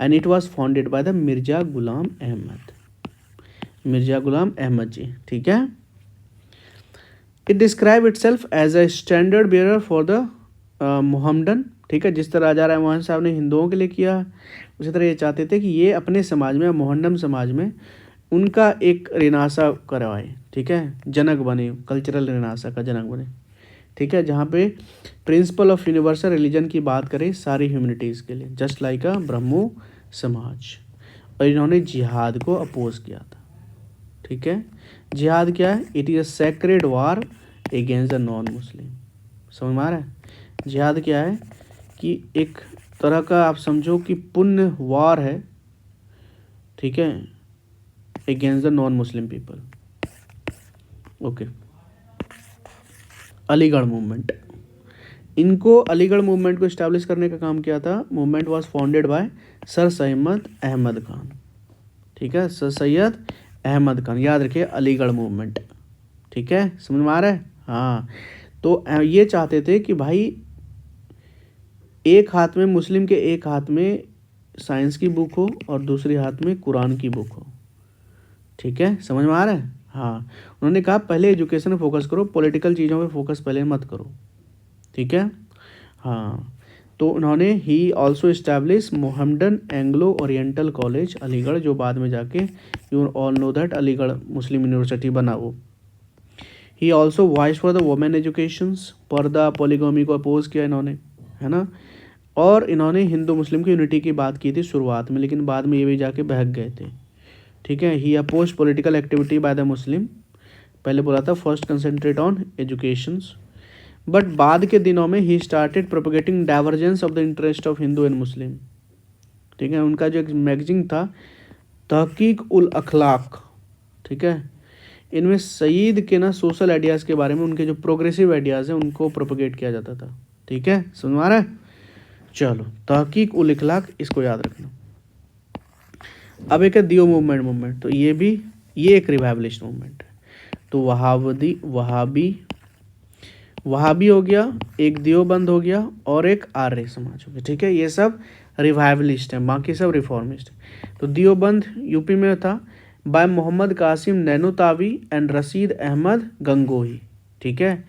And it was founded by the Mirza Ghulam Ahmad, Mirza Ghulam Ahmad ji, ठीक है। It describe itself as a standard bearer for the Mohammedan, ठीक है। जिस तरह राजा राम मोहन साहब ने हिंदुओं के लिए किया, उसी तरह ये चाहते थे कि ये अपने समाज में, मोहम्मडन समाज में उनका एक रेनासा करवाए, ठीक है, जनक बने, कल्चरल रेनासा का जनक बने, ठीक है, जहाँ पे प्रिंसिपल ऑफ यूनिवर्सल रिलीजन की बात करें सारी ह्यूमनिटीज़ के लिए, जस्ट लाइक अ ब्रह्मो समाज। और इन्होंने जिहाद को अपोज किया था, ठीक है। जिहाद क्या है? It is a sacred war against the non Muslim, समझ में आ रहा है? जिहाद क्या है कि एक तरह का आप समझो कि पुण्य वार है, ठीक है, against the non Muslim people, okay. Aligarh movement, इनको अलीगढ़ मूवमेंट को इस्टेब्लिश करने का काम किया था। Movement was founded by Sir Syed Ahmad Khan, ठीक है, सर सैयद अहमद खान, याद रखिए अलीगढ़ मूवमेंट, ठीक है, समझ में आ रहा है? हाँ, तो ये चाहते थे कि भाई एक हाथ में मुस्लिम के, एक हाथ में साइंस की बुक हो और दूसरे हाथ में कुरान की बुक हो, ठीक है, समझ में आ रहा है? हाँ, उन्होंने कहा पहले एजुकेशन में फोकस करो, पॉलिटिकल चीज़ों पे फोकस पहले मत करो, ठीक है। हाँ, तो उन्होंने he also establish Mohammedan Anglo oriental college Aligarh, जो बाद में जाके you all know that Aligarh Muslim university बना वो। He also voice for the women educations, पर्दा पॉलीगोमी को अपोज किया इन्होंने, है ना। और इन्होंने हिंदू मुस्लिम की यूनिटी की बात की थी शुरुआत में, लेकिन बाद में ये भी जाके बहक गए थे, ठीक है। He oppose political activity by the Muslim, पहले बोला था first concentrate on educations, but बाद के दिनों में he started propagating divergence of the interest of Hindu and Muslim, ठीक है। उनका जो एक मैगजीन था तहकीक उल अखलाक, ठीक है, इनमें सईद के ना सोशल आइडियाज़ के बारे में, उनके जो प्रोग्रेसिव आइडियाज़ हैं उनको प्रोपगेट किया जाता था, ठीक है, समझ आ रहा है? चलो, तहकीक उल अखलाक, इसको याद रखना। अब एक है दियो मूवमेंट, तो ये एक रिवाइवलिस्ट मूवमेंट है। तो वहाबी हो गया, एक दियोबंद हो गया, और एक आर्य समाज हो गया, ठीक है। ये सब रिवाइवलिस्ट हैं, बाकी सब रिफॉर्मिस्ट हैं। तो दियोबंद यूपी में था, बाय मोहम्मद कासिम नैनोतावी एंड रशीद अहमद गंगोही, ठीक है।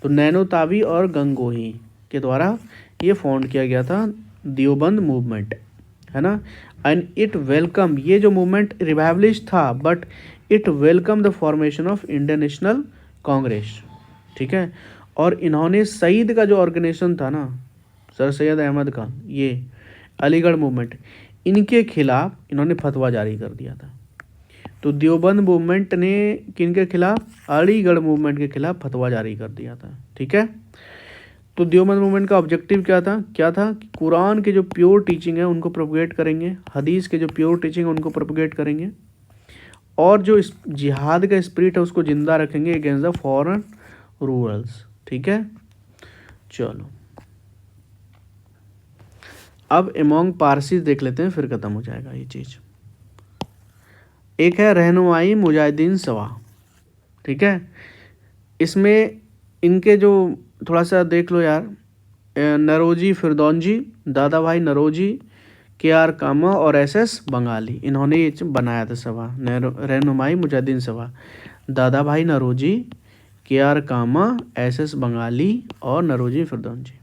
तो नैनोतावी और गंगोही के द्वारा ये फाउंड किया गया था दियोबंद मूवमेंट, है ना। एंड इट वेलकम, ये जो मूवमेंट रिवाइवलिस्ट था, but it welcome the formation of Indian national Congress, ठीक है। और इन्होंने सईद का जो ऑर्गेनाइजेशन था ना, सर सैयद अहमद खान, ये अलीगढ़ मूवमेंट, इनके खिलाफ इन्होंने फतवा जारी कर दिया था। तो देवबंद मूवमेंट ने किनके खिलाफ? अलीगढ़ मूवमेंट के खिलाफ फतवा जारी कर दिया था, ठीक है। तो देवबंद मूवमेंट का ऑब्जेक्टिव क्या था? कि कुरान के जो प्योर टीचिंग है उनको प्रोपगेट करेंगे, हदीस के जो प्योर टीचिंग है उनको प्रोपगेट करेंगे, और जो इस जिहाद का स्पिरिट है उसको जिंदा रखेंगे अगेंस्ट द फॉरेन रूलर्स, ठीक है। चलो, अब एमोंग पारसीज देख लेते हैं, फिर ख़त्म हो जाएगा ये चीज़। एक है रहनुमाई मुजाहिदीन सवा, ठीक है। इसमें इनके जो थोड़ा सा देख लो यार, नरोजी फिरदौंजी, दादा भाई नरोजी, KR कामा और SS बंगाली, इन्होंने ये बनाया था सभा, रहनुमाई मुजाहिदीन सभा। दादा भाई नरोजी, KR कामा, SS बंगाली और नरोजी फिरदौंजी,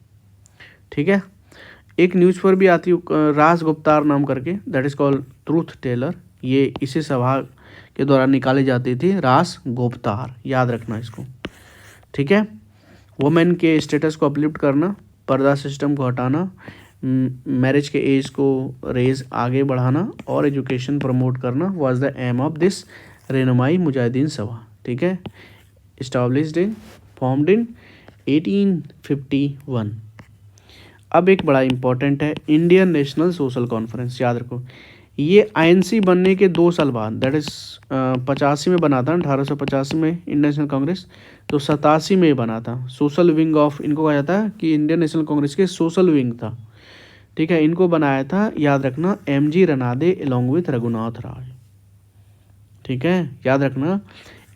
ठीक है। एक न्यूज़ पर भी आती रास गुप्तार नाम करके, that is called truth teller, ये इसी सभा के दौरान निकाली जाती थी, रास गुप्तार, याद रखना इसको, ठीक है। वुमेन के स्टेटस को अपलिफ्ट करना, पर्दा सिस्टम को हटाना, मैरिज के एज को रेज आगे बढ़ाना और एजुकेशन प्रमोट करना was the aim of this Rahnumai Mujahideen Sabha, ठीक है। Established in formed in 1851। अब एक बड़ा इंपॉर्टेंट है इंडियन नेशनल सोशल कॉन्फ्रेंस, याद रखो ये आईएनसी बनने के 2 साल बाद, दैट इज 85 में बना था, 1885 में इंडियन नेशनल कांग्रेस, तो 87 में बना था। सोशल विंग ऑफ, इनको कहा जाता है कि इंडियन नेशनल कांग्रेस के सोशल विंग था, ठीक है। इनको बनाया था, याद रखना, MG Ranade along with Raghunath Rai, ठीक है, याद रखना,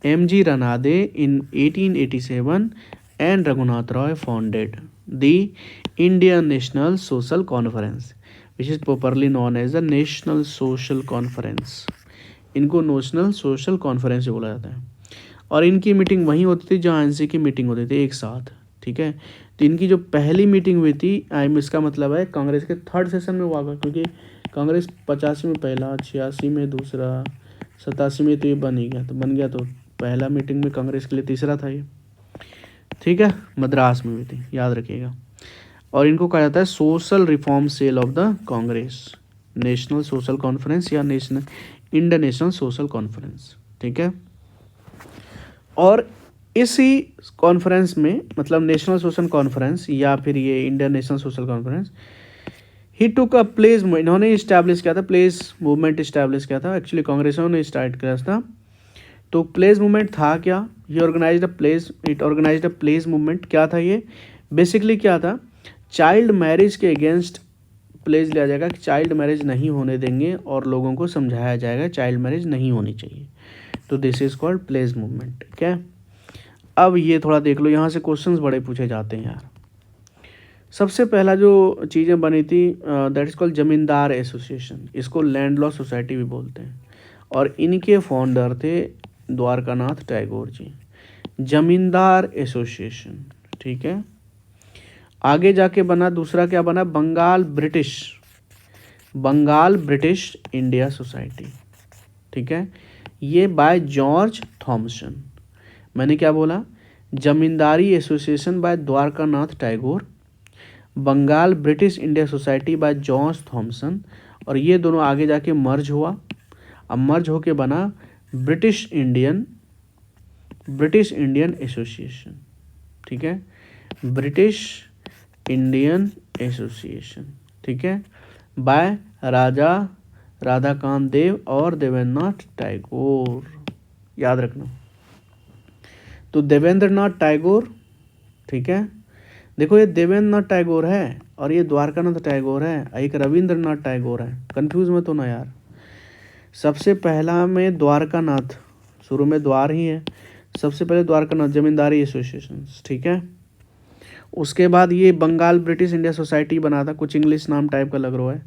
MG Ranade in 1887 and Raghunath Roy founded the Indian national social conference which is properly known as the national social conference. इनको नेशनल सोशल कॉन्फ्रेंस बोला जाता है। और इनकी मीटिंग वहीं होती थी जहाँ एनसी की मीटिंग होती थी एक साथ, ठीक है। तो इनकी जो पहली मीटिंग हुई थी, इसका मतलब है कांग्रेस के 3rd सेशन में हुआ, क्योंकि कांग्रेस 85 में पहला, 86 में दूसरा, 87 में तो ये बन ही गया, तो बन गया, तो पहला मीटिंग में कांग्रेस के लिए तीसरा था ये, ठीक है। मद्रास में हुई थी, याद रखिएगा। और इनको कहा जाता है social reform cell of the Congress, national social conference या national Indian national social conference, ठीक है। और इसी कॉन्फ्रेंस में, मतलब नेशनल सोशल कॉन्फ्रेंस या फिर ये Indian national social conference, he took a place, इन्होंने इस्टेब्लिश किया था, प्लेस मूवमेंट इस्टेब्लिश किया था, एक्चुअली कांग्रेसियों ने स्टार्ट किया था। तो प्लेस मूवमेंट था क्या, ये ऑर्गेनाइज्ड अ प्लेस मूवमेंट, क्या था ये, बेसिकली क्या था, चाइल्ड मैरिज के अगेंस्ट प्लेज लिया जाएगा कि चाइल्ड मैरिज नहीं होने देंगे और लोगों को समझाया जाएगा चाइल्ड मैरिज नहीं होनी चाहिए, तो this is called pledge movement, क्या। अब ये थोड़ा देख लो, यहाँ से क्वेश्चंस बड़े पूछे जाते हैं यार। सबसे पहला जो चीज़ें बनी थी, दैट इज कॉल्ड जमींदार एसोसिएशन, इसको लैंड लॉ सोसाइटी भी बोलते हैं, और इनके फाउंडर थे द्वारकानाथ टैगोर जी। जमींदार एसोसिएशन, ठीक है। आगे जाके बना दूसरा, क्या बना, बंगाल ब्रिटिश इंडिया सोसाइटी, ठीक है, ये बाय जॉर्ज थॉमसन। मैंने क्या बोला, zamindari association by Dwarkanath Tagore, Bengal British India society by George Thomson, और ये दोनों आगे जाके मर्ज हुआ। अब मर्ज होके बना ब्रिटिश इंडियन एसोसिएशन, ठीक है, ब्रिटिश इंडियन एसोसिएशन, ठीक है, बाय राधाकांत देव और देवेंद्रनाथ टैगोर, याद रखना। तो देवेंद्रनाथ टैगोर, ठीक है, देखो ये देवेंद्रनाथ टैगोर है और ये द्वारकानाथ टैगोर है, एक रविंद्रनाथ टैगोर है, कंफ्यूज मत होना यार। सबसे पहला में द्वारकानाथ, शुरू में द्वार ही है, सबसे पहले द्वारकानाथ जमींदारी एसोसिएशन, ठीक है। उसके बाद ये बंगाल ब्रिटिश इंडिया सोसाइटी बना था, कुछ इंग्लिश नाम टाइप का लग रहा है,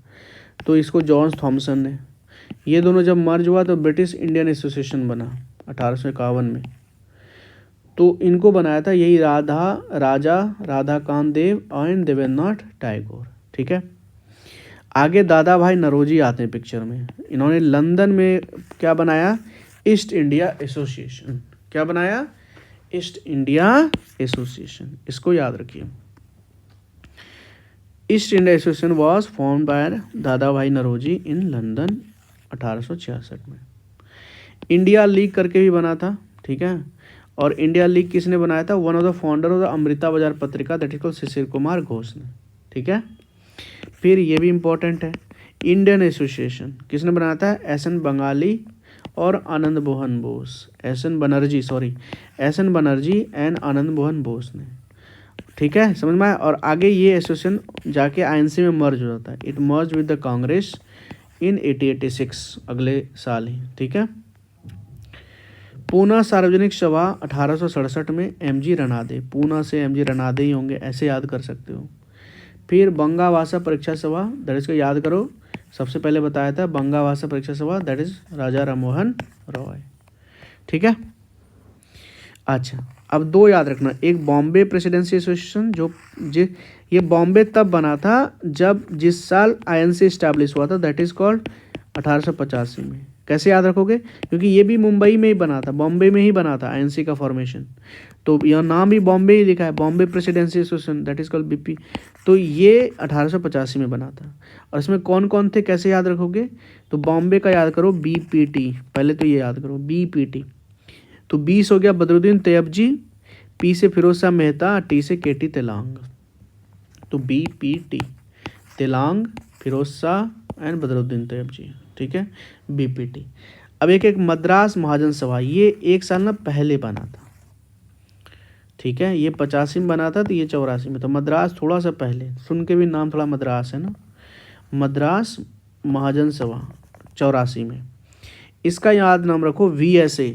तो इसको जॉर्ज थॉमसन ने, ये दोनों जब मर्ज हुआ तो ब्रिटिश इंडियन एसोसिएशन बना 1851 में। तो इनको बनाया था यही राधाकांत देव एंड देवेंद्रनाथ टैगोर, ठीक है। आगे दादा भाई नरोजी आते हैं पिक्चर में, इन्होंने लंदन में क्या बनाया, ईस्ट इंडिया एसोसिएशन, क्या बनाया, ईस्ट इंडिया एसोसिएशन, इसको याद रखिए। East India association was formed by दादा भाई नरोजी इन लंदन 1866 में। इंडिया लीग करके भी बना था, ठीक है, और इंडिया लीग किसने बनाया था, one of the founder of the Amrita बाजार पत्रिका, that is called Shishir Kumar Ghosh ने, ठीक है। फिर ये भी इंपॉर्टेंट है, इंडियन एसोसिएशन किसने बनाया था, एस.एन. बंगाली और आनंद मोहन बोस, एस.एन. बनर्जी एंड आनंद मोहन बोस ने, ठीक है, समझ में आया। और आगे ये एसोसिएशन जाके आईएनसी में मर्ज हो जाता है, it merge with the Congress in 1886, अगले साल ही, ठीक है। पूना सार्वजनिक सभा 1867 में एमजी रनादे, पूना से एमजी रनादे ही होंगे, ऐसे याद कर सकते हो। फिर बंगावासा परीक्षा सभा, दैट इज को याद करो, सबसे पहले बताया था बंगावासा परीक्षा सभा, दैट इज राजा राममोहन रॉय, ठीक है। अच्छा, अब दो याद रखना, एक बॉम्बे प्रेसिडेंसी एसोसिएशन, ये बॉम्बे तब बना था जब जिस साल आईएनसी इस्टेब्लिश हुआ था, दैट इज कॉल्ड 1885 में। कैसे याद रखोगे, क्योंकि ये भी मुंबई में ही बना था, बॉम्बे में ही बना था आईएनसी का फॉर्मेशन, तो यह नाम भी बॉम्बे ही लिखा है, Bombay presidency association, that is called BP. तो ये 1885 में बना था। और इसमें कौन कौन थे, कैसे याद रखोगे, तो बॉम्बे का याद करो बीपीटी, पहले तो ये याद करो बीपीटी, तो 20 हो गया बदरुद्दीन तैयब जी, पी से फिरोज शाह मेहता, टी से केटी तेलांग, तो BPT, तेलांग, फिरोज शाह एंड बदरुद्दीन तैयब, ठीक है, BPT। अब एक मद्रास महाजन सभा, ये 1 साल ना पहले बना था, ठीक है, ये 85 में बना था, तो ये 84 में, तो मद्रास थोड़ा सा पहले, सुन के भी नाम थोड़ा मद्रास है ना, मद्रास महाजन सभा 84 में। इसका याद नाम रखो VSA,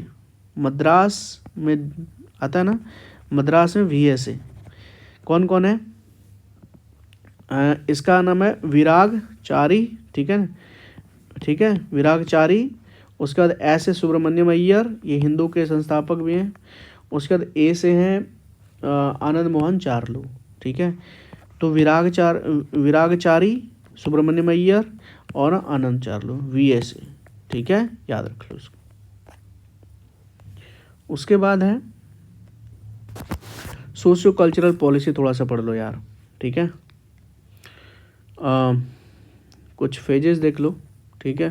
मद्रास में आता है ना, मद्रास में VSA कौन कौन है? इसका नाम है विराग चारी, ठीक है, ठीक है, विराग चारी। उसके बाद S सुब्रमण्यम अय्यर, ये हिंदू के संस्थापक भी हैं। उसके बाद A से हैं आनंद मोहन चारलू, ठीक है, तो विरागचारी, सुब्रमण्यम अय्यर और आनंद चारलू, VSA, ठीक है, याद रख लो उसको। उसके बाद है सोशियो कल्चरल पॉलिसी, थोड़ा सा पढ़ लो यार, ठीक है, कुछ फेजेस देख लो, ठीक है।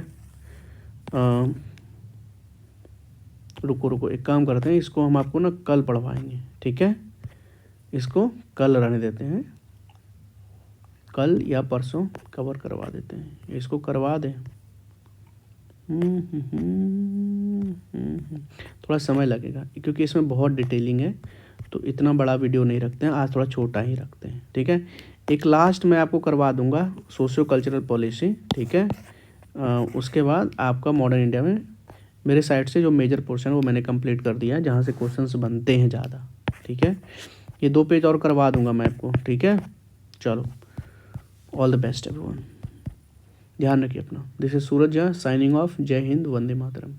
रुको एक काम करते हैं, इसको हम आपको ना कल पढ़वाएंगे, ठीक है, इसको कल रहने देते हैं, कल या परसों कवर करवा देते हैं, इसको करवा दें। थोड़ा समय लगेगा क्योंकि इसमें बहुत डिटेलिंग है, तो इतना बड़ा वीडियो नहीं रखते हैं आज, थोड़ा छोटा ही रखते हैं, ठीक है। एक लास्ट में आपको करवा दूंगा सोशियो कल्चरल पॉलिसी, ठीक है। उसके बाद आपका मॉडर्न इंडिया में मेरे साइड से जो मेजर पोर्शन है वो मैंने कंप्लीट कर दिया है, जहाँ से क्वेश्चंस बनते हैं ज़्यादा, ठीक है। ये 2 पेज और करवा दूंगा मैं आपको, ठीक है। चलो, ऑल द बेस्ट एवरीवन, ध्यान रखिए अपना। This is Suraj Jha signing off. जय हिंद, वंदे मातरम।